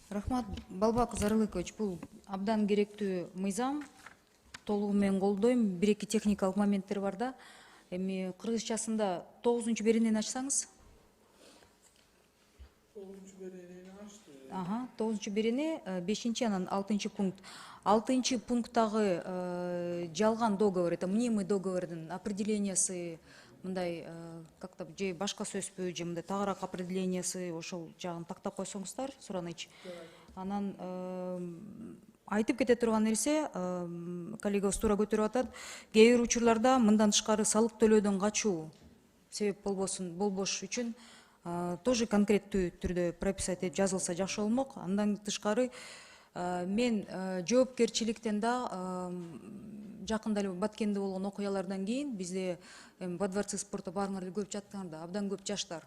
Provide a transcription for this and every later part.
Рахмат, Балбак Зарылыкович, бул абдан керектүү мыйзам. Толугу менен колдойм. Бир-эки техникалык моменттер бар да. Эми кыргызчасында 9-чу беренени ачсаңыз. 9-чу беренени ачты. 9-чу берене, 5-чи анан 6-чы пункт. 6-чы пункттагы жалган договор, это мнимый договордун определениясы, мындай как-то же башка сөзбү, же мындай тагыраак определениясы, ошол жагын тактап койсоңуздар, Сураныч. Анан айтып кете турган нерсе, коллегабыз туура көтөрүп атат, кээ бир учурларда мындан тышкары салык төлөөдөн качуу себеп болбош үчүн тоже конкреттүү түрдө прописать этип жазылса жакшы болмок. Андан тышкары мен жоопкерчиликтен да жакында эле Баткенде болгон окуялардан кийин бизде во дворце спорта баарыңар эле көрүп жаткаңар да, абдан көп жаштар,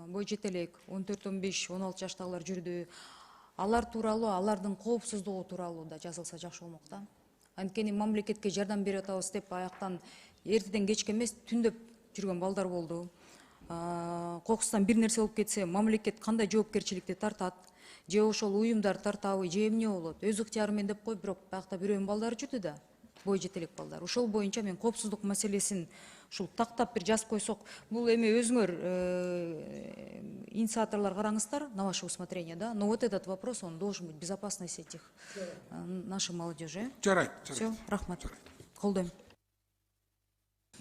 бой жетелек, 14-15, 16 жаштагылар жүрдү. Алар тууралуу, алардын коопсуздугу тууралуу да жазылса жакшы болмок да. Анткени мамлекетке жардам берип атабыз деп аяктан эртеден кечке эмес түндөп жүргөн балдар болду. Кокустан бир нерсе болуп кетсе, мамлекет кандай жоопкерчиликти тартат? Же ошол уюмдар тартабы, же эмне болот? Өз ыктыяры менен деп коюп, бирок биякта бирөөнүн балдары жүрдү да, бой жетелек балдар. Ошол боюнча мен коопсуздук маселесин ушул тактап бир жазып койсок, бул эми өзүңөр инициаторлор караңыздар на ваше усмотрение, да? Но вот этот вопрос, он должен быть безопасность этих нашей молодежи. Жарайт. Все, рахмат. Колдойм.